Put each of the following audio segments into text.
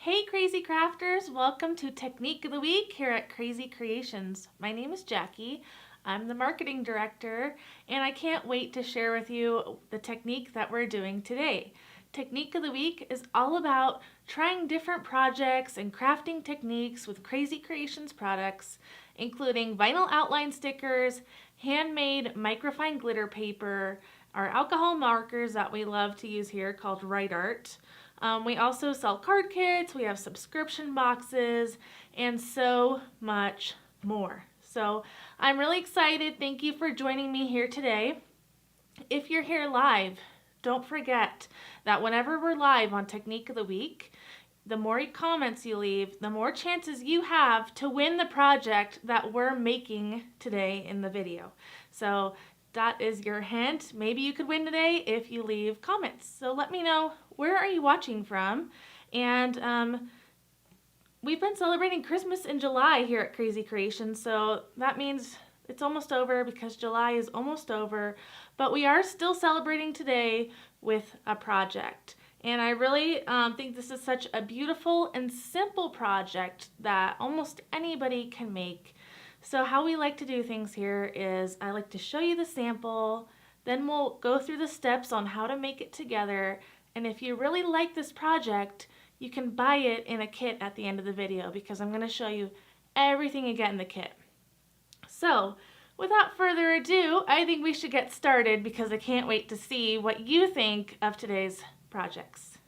Hey Crazy Crafters, welcome to Technique of the Week here at Krazy Kreations. My name is Jackie. I'm the marketing director and I can't wait to share with you the technique that we're doing today. Technique of the Week is all about trying different projects and crafting techniques with Krazy Kreations products, including vinyl outline stickers, handmade microfine glitter paper, our alcohol markers that we love to use here called Rite. We also sell card kits, we have subscription boxes, and so much more. So I'm really excited. Thank you for joining me here today. If you're here live, don't forget that whenever we're live on Technique of the Week, the more comments you leave, the more chances you have to win the project that we're making today in the video. So that is your hint. Maybe you could win today if you leave comments. So let me know, where are you watching from? And we've been celebrating Christmas in July here at Krazy Kreations, so that means it's almost over because July is almost over, but we are still celebrating today with a project. And I really think this is such a beautiful and simple project that almost anybody can make. So how we like to do things here is I like to show you the sample, then we'll go through the steps on how to make it together. And if you really like this project, you can buy it in a kit at the end of the video because I'm going to show you everything you get in the kit. So without further ado, I think we should get started because I can't wait to see what you think of today's projects.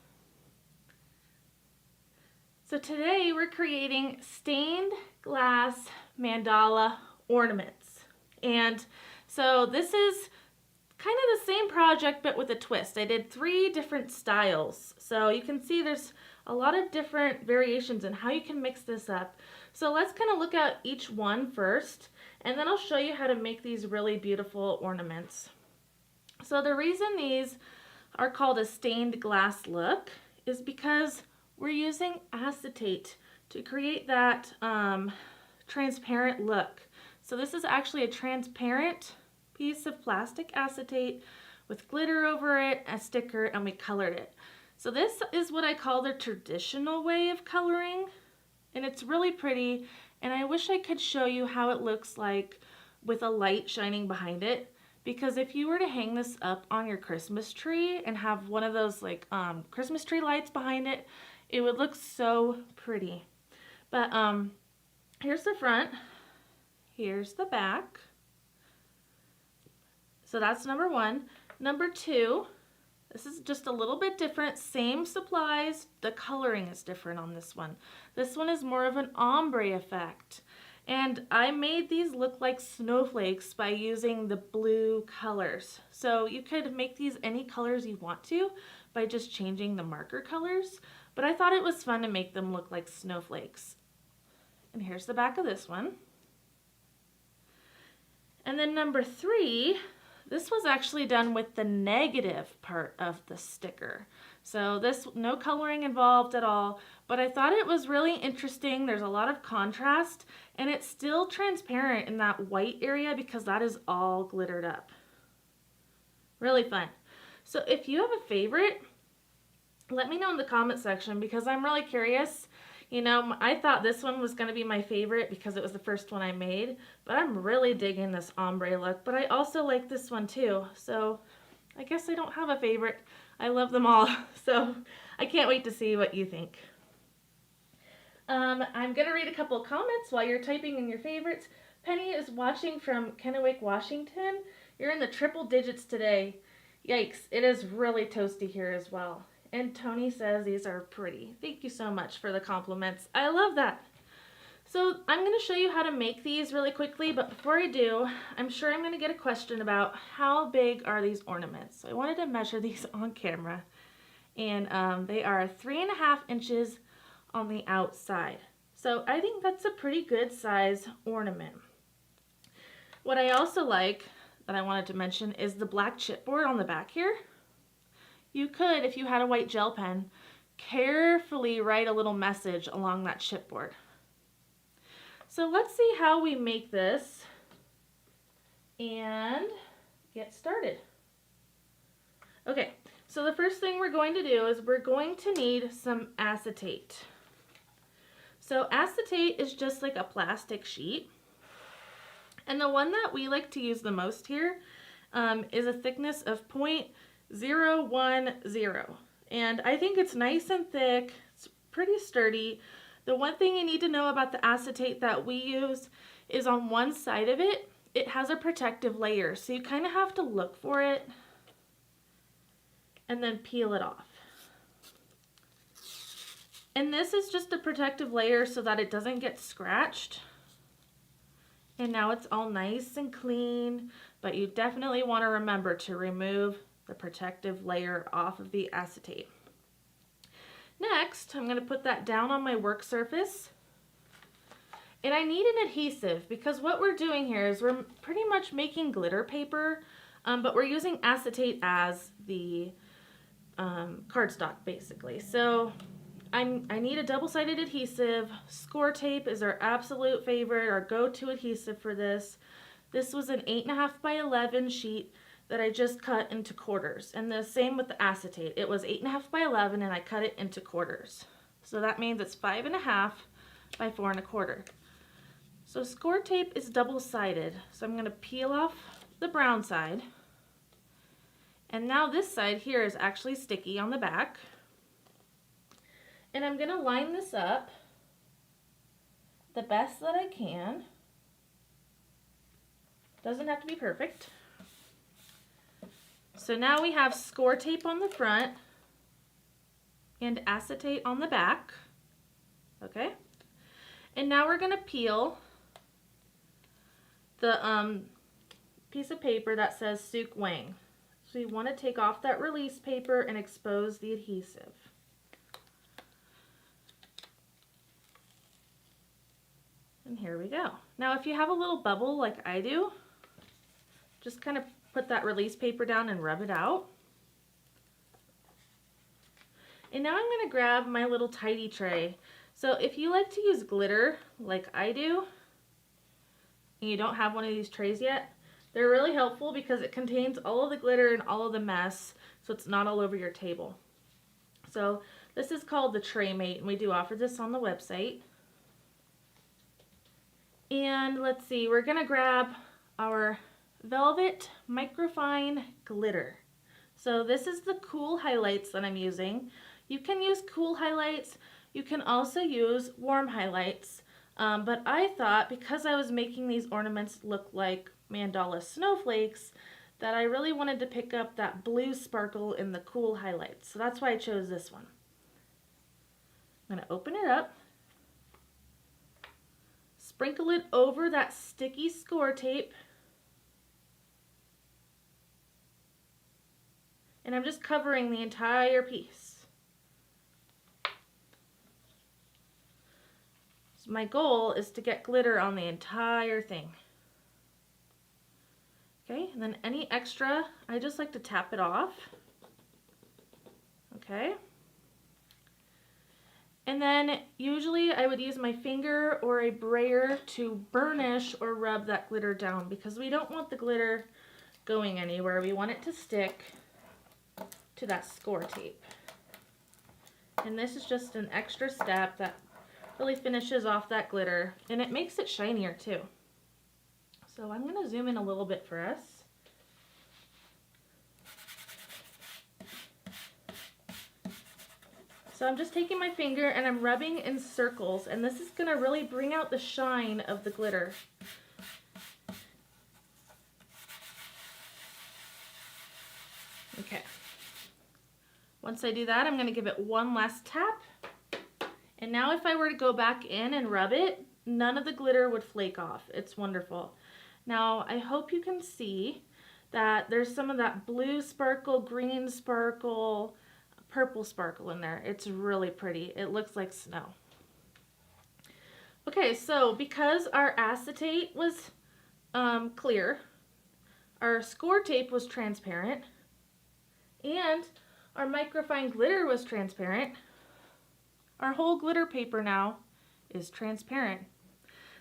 So today we're creating stained glass mandala ornaments. And so this is kind of the same project but with a twist. I did 3 different styles. So you can see there's a lot of different variations in how you can mix this up. So let's kind of look at each one first, and then I'll show you how to make these really beautiful ornaments. So the reason these are called a stained glass look is because we're using acetate to create that transparent look. So this is actually a transparent piece of plastic acetate with glitter over it, a sticker, and we colored it. So this is what I call the traditional way of coloring, and it's really pretty, and I wish I could show you how it looks like with a light shining behind it, because if you were to hang this up on your Christmas tree and have one of those like Christmas tree lights behind it, it would look so pretty. But here's the front, here's the back. So that's number 1. Number 2, this is just a little bit different, same supplies, the coloring is different on this one. This one is more of an ombre effect. And I made these look like snowflakes by using the blue colors. So you could make these any colors you want to by just changing the marker colors. But I thought it was fun to make them look like snowflakes. And here's the back of this one. And then number 3, this was actually done with the negative part of the sticker. So this, no coloring involved at all, but I thought it was really interesting. There's a lot of contrast and it's still transparent in that white area because that is all glittered up. Really fun. So if you have a favorite, let me know in the comment section because I'm really curious. You know, I thought this one was going to be my favorite because it was the first one I made, but I'm really digging this ombre look, but I also like this one too. So I guess I don't have a favorite. I love them all. So I can't wait to see what you think. I'm going to read a couple of comments while you're typing in your favorites. Penny is watching from Kennewick, Washington. You're in the triple digits today. Yikes, it is really toasty here as well. And Tony says these are pretty. Thank you so much for the compliments. I love that. So I'm going to show you how to make these really quickly, but before I do, I'm sure I'm going to get a question about how big are these ornaments. So I wanted to measure these on camera, and they are 3.5 inches on the outside. So I think that's a pretty good size ornament. What I also like that I wanted to mention is the black chipboard on the back here. You could, if you had a white gel pen, carefully write a little message along that chipboard. So let's see how we make this and get started. Okay, so the first thing we're going to do is we're going to need some acetate. So acetate is just like a plastic sheet. And the one that we like to use the most here is a thickness of 0.010. And I think it's nice and thick. It's pretty sturdy. The one thing you need to know about the acetate that we use is on one side of it, it has a protective layer. So you kind of have to look for it and then peel it off. And this is just a protective layer so that it doesn't get scratched. And now it's all nice and clean, but you definitely want to remember to remove the protective layer off of the acetate. Next, I'm going to put that down on my work surface. And I need an adhesive because what we're doing here is we're pretty much making glitter paper, but we're using acetate as the cardstock basically. So I need a double-sided adhesive. Score tape is our absolute favorite, our go-to adhesive for this. This was an 8.5 by 11 sheet that I just cut into quarters. And the same with the acetate. It was 8.5 by 11 and I cut it into quarters. So that means it's 5.5 by 4.25. So score tape is double-sided. So I'm going to peel off the brown side. And now this side here is actually sticky on the back. And I'm going to line this up the best that I can. Doesn't have to be perfect. So now we have score tape on the front and acetate on the back. Okay? And now we're going to peel the piece of paper that says Suk Wang. So you want to take off that release paper and expose the adhesive. And here we go. Now if you have a little bubble like I do, just kind of put that release paper down and rub it out. And now I'm going to grab my little tidy tray. So if you like to use glitter like I do, and you don't have one of these trays yet, they're really helpful because it contains all of the glitter and all of the mess, so it's not all over your table. So this is called the Tray Mate, and we do offer this on the website. And let's see, we're gonna grab our Velvet Microfine Glitter. So this is the Cool Highlights that I'm using. You can use Cool Highlights, you can also use Warm Highlights, but I thought because I was making these ornaments look like mandala snowflakes that I really wanted to pick up that blue sparkle in the Cool Highlights. So that's why I chose this one. I'm gonna open it up. Sprinkle it over that sticky score tape. And I'm just covering the entire piece. So my goal is to get glitter on the entire thing. Okay, and then any extra, I just like to tap it off. Okay. And then usually I would use my finger or a brayer to burnish or rub that glitter down because we don't want the glitter going anywhere. We want it to stick to that score tape. And this is just an extra step that really finishes off that glitter and it makes it shinier too. So I'm going to zoom in a little bit for us. So I'm just taking my finger and I'm rubbing in circles, and this is going to really bring out the shine of the glitter. Okay. Once I do that, I'm going to give it one last tap. And now if I were to go back in and rub it, none of the glitter would flake off. It's wonderful. Now I hope you can see that there's some of that blue sparkle, green sparkle, purple sparkle in there. It's really pretty. It looks like snow. Okay, so because our acetate was clear, our score tape was transparent, and our microfine glitter was transparent, our whole glitter paper now is transparent.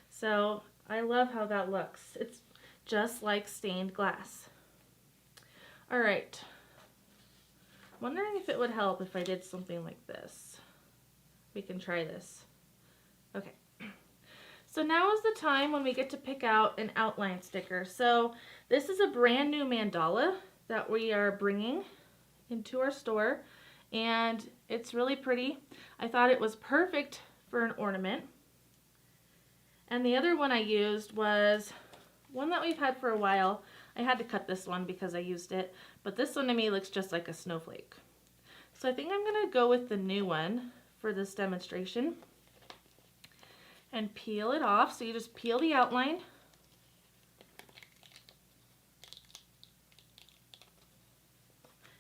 So I love how that looks. It's just like stained glass. All right. Wondering if it would help if I did something like this. We can try this. Okay. So now is the time when we get to pick out an outline sticker. So this is a brand new mandala that we are bringing into our store, and it's really pretty. I thought it was perfect for an ornament. And the other one I used was one that we've had for a while. I had to cut this one because I used it, but this one to me looks just like a snowflake. So I think I'm gonna go with the new one for this demonstration and peel it off. So you just peel the outline.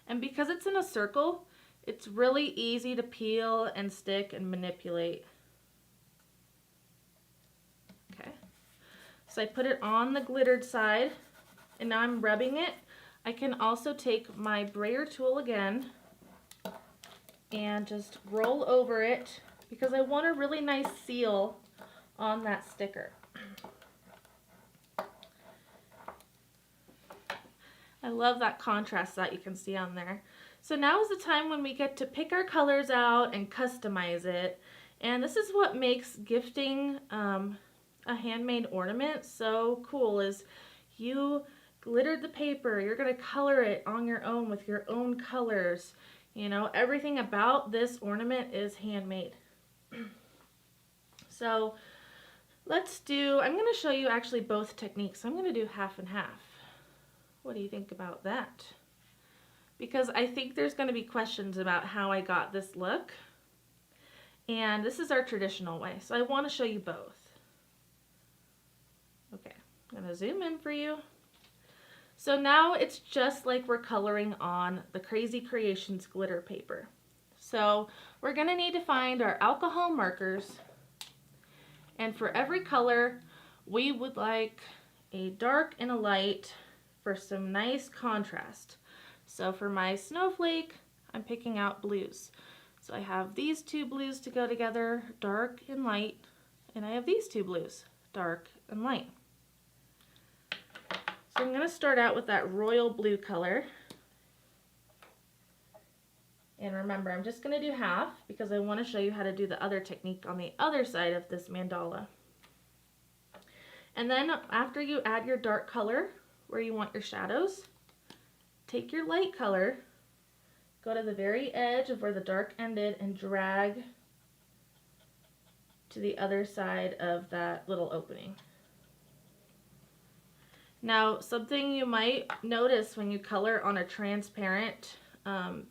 And because it's in a circle, it's really easy to peel and stick and manipulate. Okay, so I put it on the glittered side, and now I'm rubbing it. I can also take my brayer tool again and just roll over it because I want a really nice seal on that sticker. I love that contrast that you can see on there. So now is the time when we get to pick our colors out and customize it. And this is what makes gifting a handmade ornament so cool, is you glittered the paper, you're gonna color it on your own with your own colors. You know, everything about this ornament is handmade. So I'm gonna show you actually both techniques. I'm gonna do half and half. What do you think about that? Because I think there's gonna be questions about how I got this look. And this is our traditional way, so I wanna show you both. Okay, I'm gonna zoom in for you. So now it's just like we're coloring on the Krazy Kreations glitter paper. So we're gonna need to find our alcohol markers, and for every color we would like a dark and a light for some nice contrast. So for my snowflake, I'm picking out blues. So I have these two blues to go together, dark and light, and I have these two blues, dark and light. So I'm going to start out with that royal blue color. And remember, I'm just going to do half because I want to show you how to do the other technique on the other side of this mandala. And then after you add your dark color where you want your shadows, take your light color, go to the very edge of where the dark ended and drag to the other side of that little opening. Now, something you might notice when you color on a transparent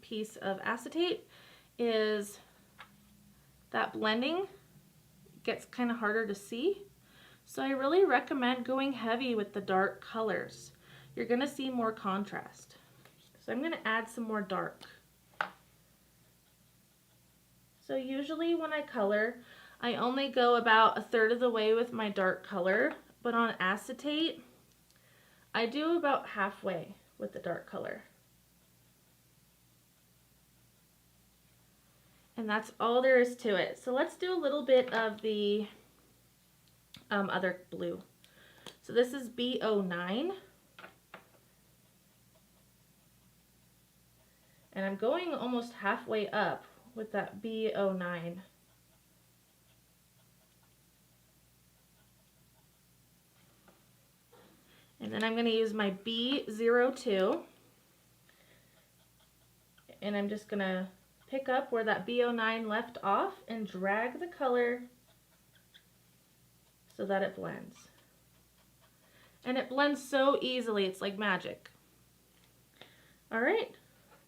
piece of acetate is that blending gets kind of harder to see. So I really recommend going heavy with the dark colors. You're going to see more contrast. So I'm going to add some more dark. So usually when I color, I only go about 1/3 of the way with my dark color, but on acetate, I do about halfway with the dark color. And that's all there is to it. So let's do a little bit of the other blue. So this is B09. And I'm going almost halfway up with that B09. And then I'm going to use my B02. And I'm just going to pick up where that B09 left off and drag the color so that it blends. And it blends so easily, it's like magic. All right,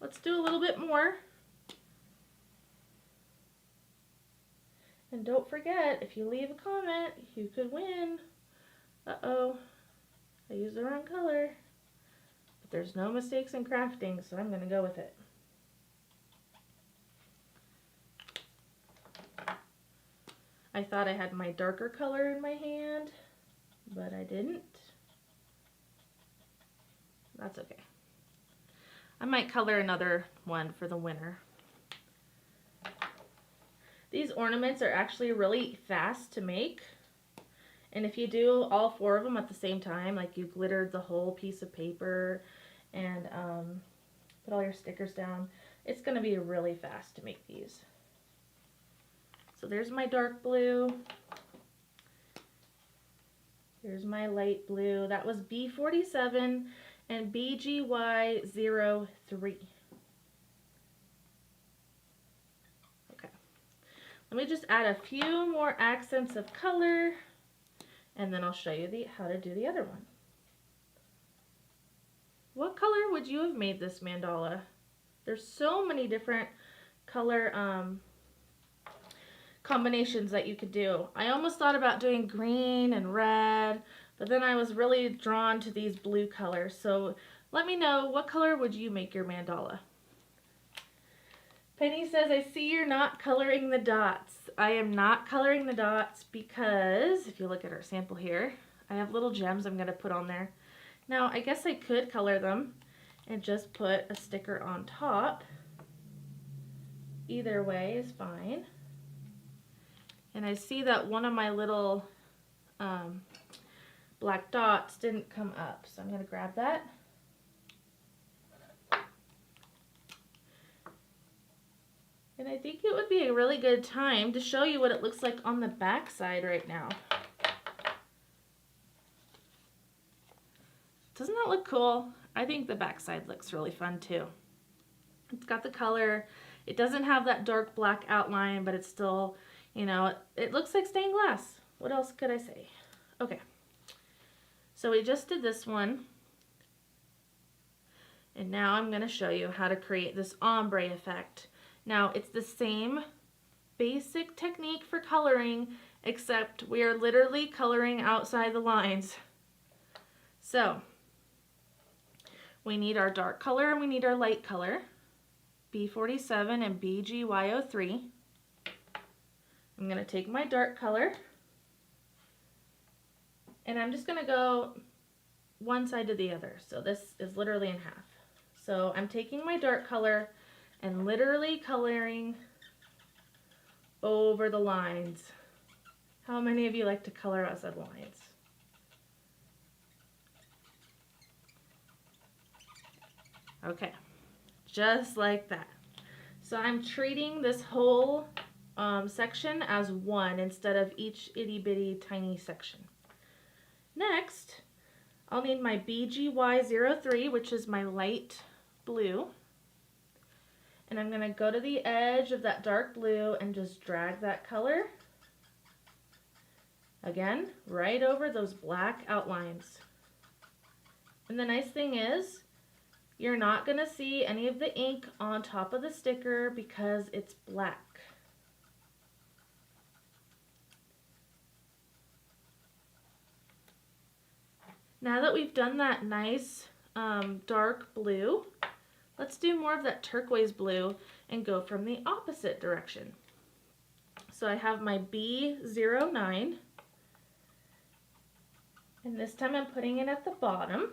let's do a little bit more. And don't forget, if you leave a comment, you could win. Uh-oh, I used the wrong color. But there's no mistakes in crafting, so I'm going to go with it. I thought I had my darker color in my hand, but I didn't. That's okay. I might color another one for the winner. These ornaments are actually really fast to make. And if you do all 4 of them at the same time, like you glittered the whole piece of paper and put all your stickers down, it's going to be really fast to make these. So there's my dark blue. Here's my light blue. That was B47 and BGY03. Okay. Let me just add a few more accents of color, and then I'll show you how to do the other one. What color would you have made this mandala? There's so many different color combinations that you could do. I almost thought about doing green and red, but then I was really drawn to these blue colors. So let me know, what color would you make your mandala? Penny says, I see you're not coloring the dots. I am not coloring the dots because if you look at our sample here, I have little gems I'm going to put on there. Now, I guess I could color them and just put a sticker on top. Either way is fine. And I see that one of my little black dots didn't come up, so I'm going to grab that. And I think it would be a really good time to show you what it looks like on the back side right now. Doesn't that look cool? I think the back side looks really fun too. It's got the color. It doesn't have that dark black outline, but it's still, you know, it looks like stained glass. What else could I say? Okay. So we just did this one. And now I'm going to show you how to create this ombre effect. Now, it's the same basic technique for coloring, except we are literally coloring outside the lines. So, we need our dark color and we need our light color, B47 and BGY03. I'm going to take my dark color, and I'm just going to go one side to the other. So this is literally in half. So I'm taking my dark color and literally coloring over the lines. How many of you like to color outside lines? Okay, just like that. So I'm treating this whole section as one instead of each itty bitty tiny section. Next, I'll need my BGY03, which is my light blue. And I'm going to go to the edge of that dark blue and just drag that color. Again, right over those black outlines. And the nice thing is, you're not going to see any of the ink on top of the sticker because it's black. Now that we've done that nice dark blue, let's do more of that turquoise blue and go from the opposite direction. So I have my B09, and this time I'm putting it at the bottom.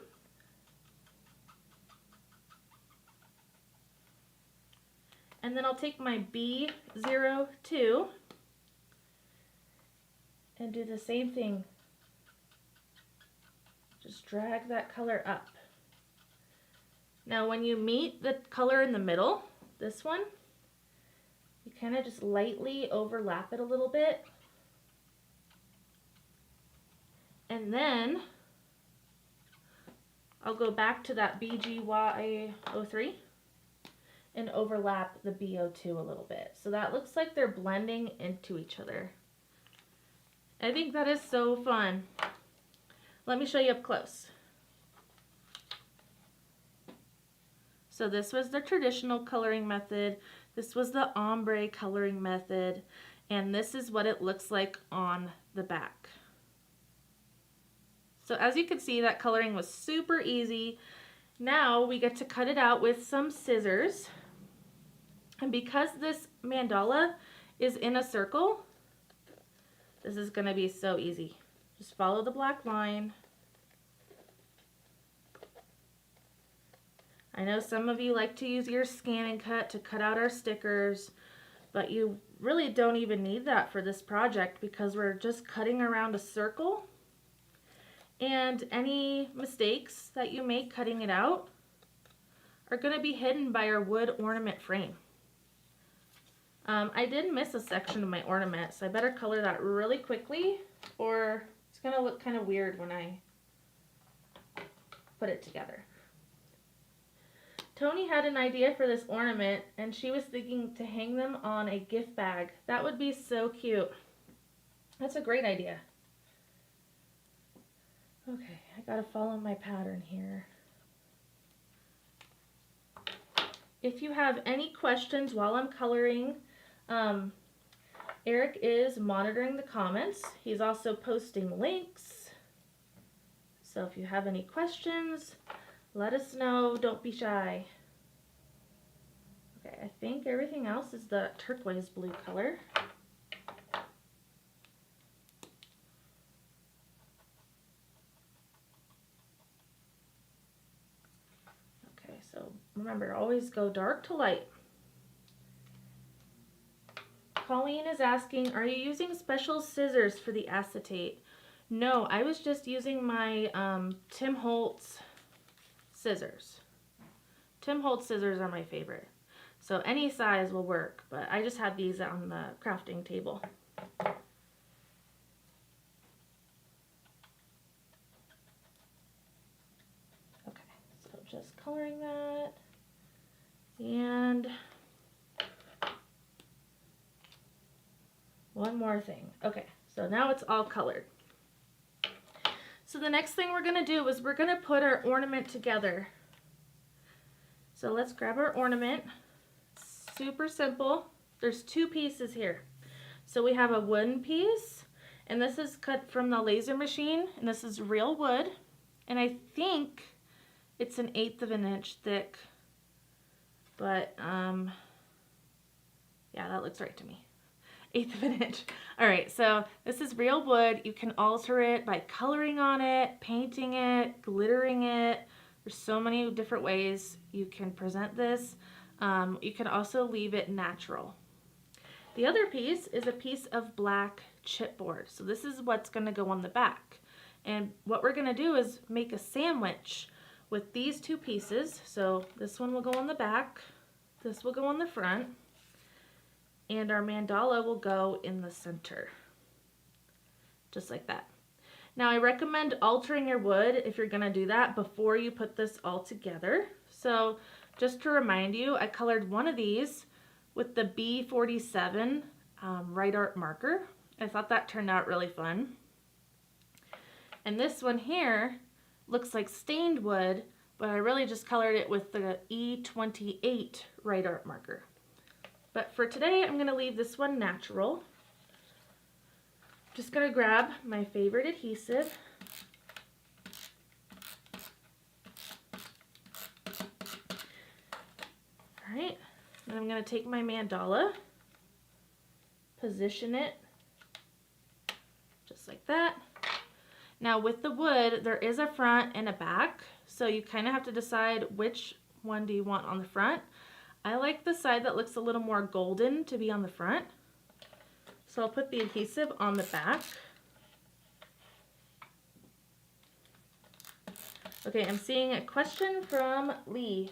And then I'll take my B02 and do the same thing. Just drag that color up. Now when you meet the color in the middle, this one, you kind of just lightly overlap it a little bit. And then I'll go back to that BGY03 and overlap the B02 a little bit. So that looks like they're blending into each other. I think that is so fun. Let me show you up close. So this was the traditional coloring method. This was the ombre coloring method. And this is what it looks like on the back. So as you can see, that coloring was super easy. Now we get to cut it out with some scissors. And because this mandala is in a circle, this is going to be so easy. Just follow the black line. I know some of you like to use your scan and cut to cut out our stickers, but you really don't even need that for this project because we're just cutting around a circle. And any mistakes that you make cutting it out are going to be hidden by our wood ornament frame. I did miss a section of my ornament, so I better color that really quickly, or it's going to look kind of weird when I put it together. Tony had an idea for this ornament, and she was thinking to hang them on a gift bag. That would be so cute. That's a great idea. Okay, I gotta follow my pattern here. If you have any questions while I'm coloring, Eric is monitoring the comments. He's also posting links. So if you have any questions, let us know. Don't be shy. Okay, I think everything else is the turquoise blue color. Okay, so remember, always go dark to light. Colleen is asking, are you using special scissors for the acetate? No, I was just using my Tim Holtz scissors. Tim Holtz scissors are my favorite. So any size will work, but I just have these on the crafting table. Okay, so just coloring that. And one more thing. Okay, so now it's all colored. So the next thing we're going to do is we're going to put our ornament together. So let's grab our ornament. Super simple. There's two pieces here. So we have a wooden piece, and this is cut from the laser machine, and this is real wood. And I think it's 1/8 of an inch thick, but yeah, that looks right to me. 1/8 of an inch. All right, so this is real wood. You can alter it by coloring on it, painting it, glittering it. There's so many different ways you can present this. You can also leave it natural. The other piece is a piece of black chipboard. So this is what's going to go on the back. And what we're going to do is make a sandwich with these two pieces. So this one will go on the back, this will go on the front, and our mandala will go in the center. Just like that. Now I recommend altering your wood if you're going to do that before you put this all together. So just to remind you, I colored one of these with the B47 Rite marker. I thought that turned out really fun. And this one here looks like stained wood, but I really just colored it with the E28 Rite marker. But for today, I'm going to leave this one natural. Just going to grab my favorite adhesive. Alright, and I'm going to take my mandala, position it just like that. Now with the wood, there is a front and a back, so you kind of have to decide which one do you want on the front. I like the side that looks a little more golden to be on the front, so I'll put the adhesive on the back. Okay, I'm seeing a question from Lee.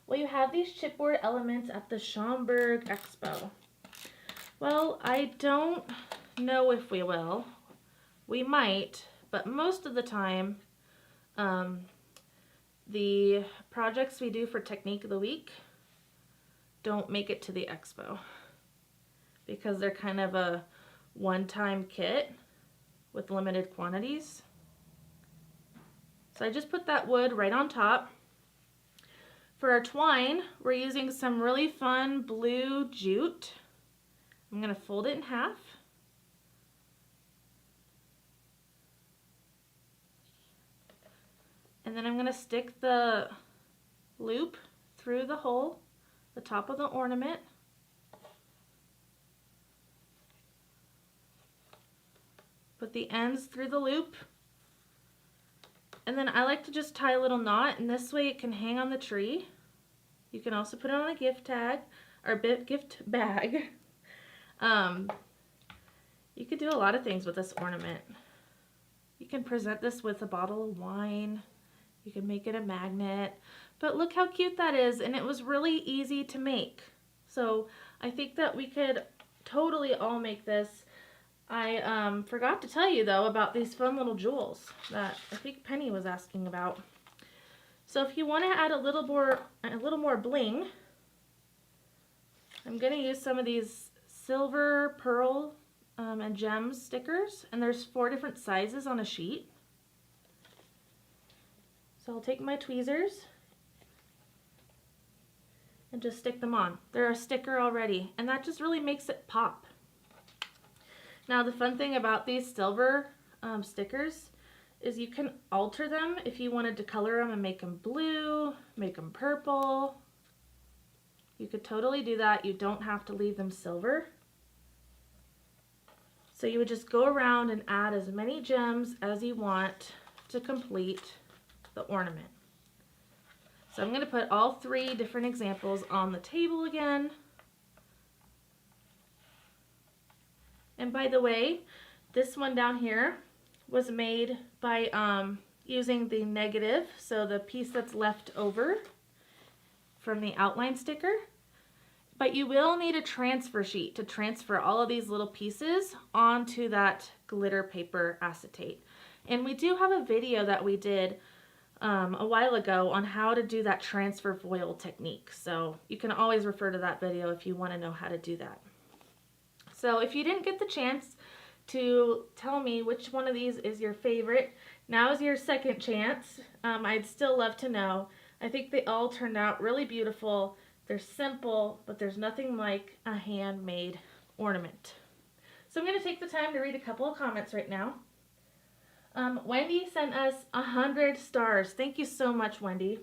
Will you have these chipboard elements at the Schaumburg Expo? Well, I don't know if we will. We might, but most of the time, the projects we do for Technique of the Week don't make it to the expo because they're kind of a one-time kit with limited quantities. So I just put that wood right on top. For our twine, we're using some really fun blue jute. I'm going to fold it in half. And then I'm going to stick the loop through the hole, the top of the ornament. Put the ends through the loop. And then I like to just tie a little knot, and this way it can hang on the tree. You can also put it on a gift tag or gift bag. You could do a lot of things with this ornament. You can present this with a bottle of wine. You can make it a magnet. But look how cute that is, and it was really easy to make. So I think that we could totally all make this. I forgot to tell you though about these fun little jewels that I think Penny was asking about. So if you want to add a little more bling, I'm going to use some of these silver, pearl, and gems stickers, and there's 4 different sizes on a sheet. So I'll take my tweezers and just stick them on. They're a sticker already, and that just really makes it pop. Now the fun thing about these silver stickers is you can alter them if you wanted to color them and make them blue, make them purple. You could totally do that. You don't have to leave them silver. So you would just go around and add as many gems as you want to complete the ornament. So I'm going to put all 3 different examples on the table again. And by the way, this one down here was made by using the negative, so the piece that's left over from the outline sticker. But you will need a transfer sheet to transfer all of these little pieces onto that glitter paper acetate. And we do have a video that we did a while ago on how to do that transfer foil technique. So you can always refer to that video if you want to know how to do that. So if you didn't get the chance to tell me which one of these is your favorite, now is your second chance. I'd still love to know. I think they all turned out really beautiful. They're simple, but there's nothing like a handmade ornament. So I'm going to take the time to read a couple of comments right now. Wendy sent us 100 stars. Thank you so much, Wendy.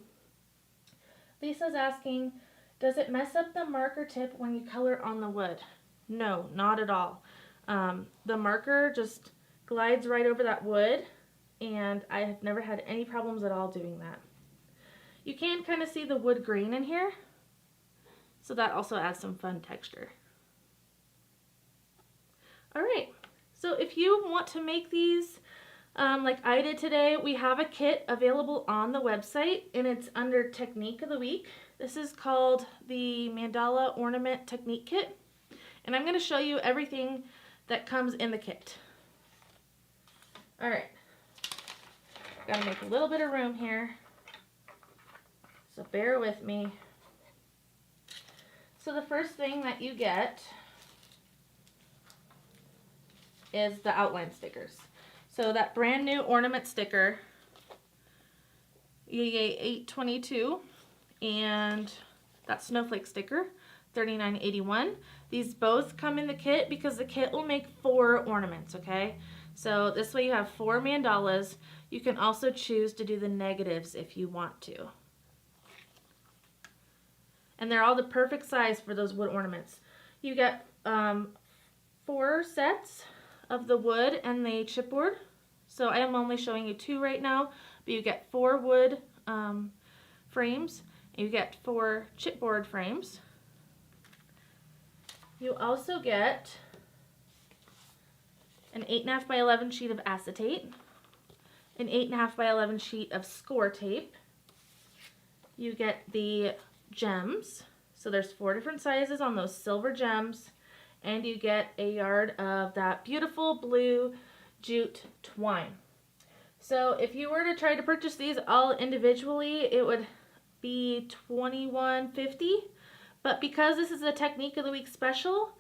Lisa's asking, does it mess up the marker tip when you color on the wood? No, not at all. The marker just glides right over that wood, and I have never had any problems at all doing that. You can kind of see the wood grain in here, so that also adds some fun texture. All right, so if you want to make these like I did today, we have a kit available on the website, and it's under Technique of the Week. This is called the Mandala Ornament Technique Kit. And I'm going to show you everything that comes in the kit. All right. Got to make a little bit of room here. So bear with me. So the first thing that you get is the outline stickers. So that brand new ornament sticker, EA 822, and that snowflake sticker, $39.81. These both come in the kit because the kit will make 4 ornaments, okay? So this way you have 4 mandalas. You can also choose to do the negatives if you want to. And they're all the perfect size for those wood ornaments. You get 4 sets of the wood and the chipboard. So I am only showing you 2 right now, but you get 4 wood frames, and you get 4 chipboard frames. You also get an 8.5 by 11 sheet of acetate, an 8.5 by 11 sheet of score tape. You get the gems, so there's 4 different sizes on those silver gems, and you get a yard of that beautiful blue jute twine. So if you were to try to purchase these all individually, it would be $21.50. But because this is a Technique of the Week special,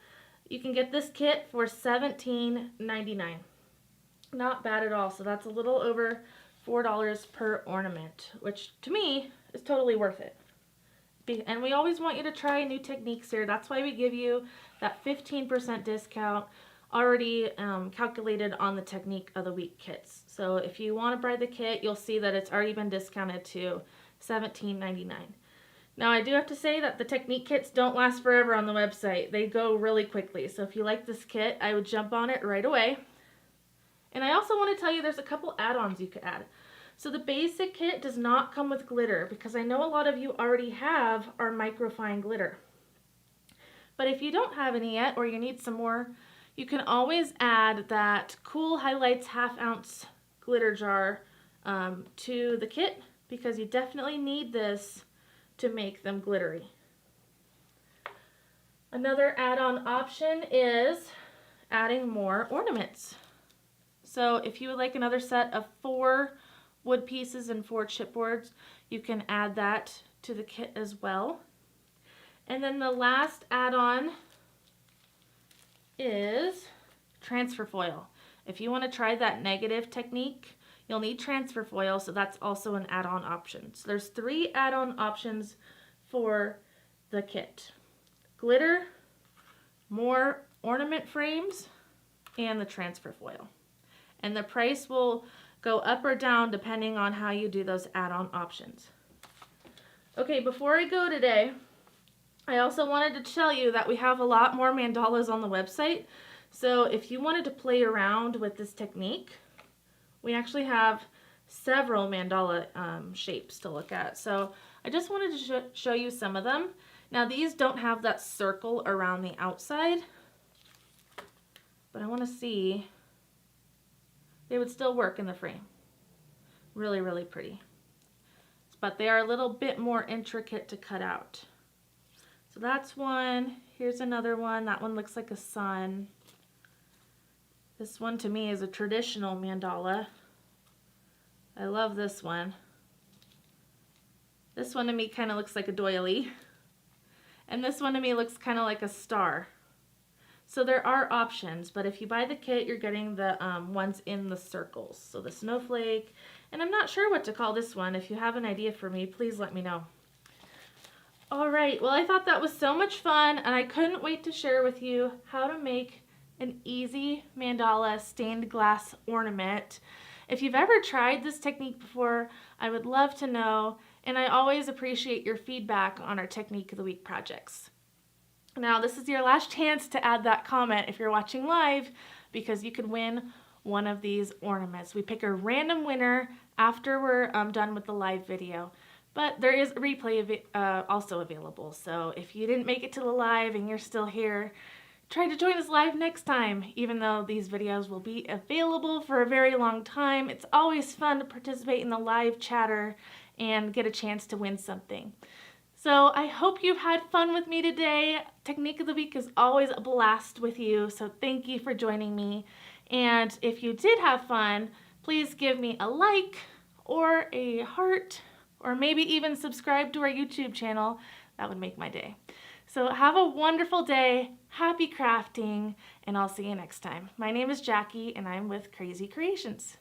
you can get this kit for $17.99. Not bad at all. So that's a little over $4 per ornament, which to me is totally worth it. And we always want you to try new techniques here. That's why we give you that 15% discount already calculated on the Technique of the Week kits. So if you want to buy the kit, you'll see that it's already been discounted to $17.99. Now I do have to say that the Technique kits don't last forever on the website. They go really quickly. So if you like this kit, I would jump on it right away. And I also want to tell you there's a couple add-ons you could add. So the basic kit does not come with glitter because I know a lot of you already have our microfine glitter. But if you don't have any yet or you need some more, you can always add that Cool Highlights half-ounce glitter jar to the kit because you definitely need this to make them glittery. Another add-on option is adding more ornaments. So if you would like another set of 4 wood pieces and 4 chipboards, you can add that to the kit as well. And then the last add-on is transfer foil. If you want to try that negative technique, you'll need transfer foil, so that's also an add-on option. So there's 3 add-on options for the kit: glitter, more ornament frames, and the transfer foil. And the price will go up or down depending on how you do those add-on options. Okay, before I go today, I also wanted to tell you that we have a lot more mandalas on the website. So if you wanted to play around with this technique, we actually have several mandala shapes to look at. So I just wanted to show you some of them. Now these don't have that circle around the outside, but I want to see, they would still work in the frame. Really, really pretty. But they are a little bit more intricate to cut out. So that's one. Here's another one. That one looks like a sun. This one to me is a traditional mandala. I love this one. This one to me kind of looks like a doily. And this one to me looks kind of like a star. So there are options, but if you buy the kit, you're getting the ones in the circles. So the snowflake, and I'm not sure what to call this one. If you have an idea for me, please let me know. All right, well, I thought that was so much fun, and I couldn't wait to share with you how to make an easy mandala stained glass ornament. If you've ever tried this technique before, I would love to know, and I always appreciate your feedback on our Technique of the Week projects. Now, this is your last chance to add that comment if you're watching live, because you could win one of these ornaments. We pick a random winner after we're done with the live video. But there is a replay also available, so if you didn't make it to the live and you're still here, try to join us live next time. Even though these videos will be available for a very long time, it's always fun to participate in the live chatter and get a chance to win something. So I hope you've had fun with me today. Technique of the Week is always a blast with you, so thank you for joining me. And if you did have fun, please give me a like or a heart, or maybe even subscribe to our YouTube channel. That would make my day. So have a wonderful day, happy crafting, and I'll see you next time. My name is Jackie, and I'm with Krazy Kreations.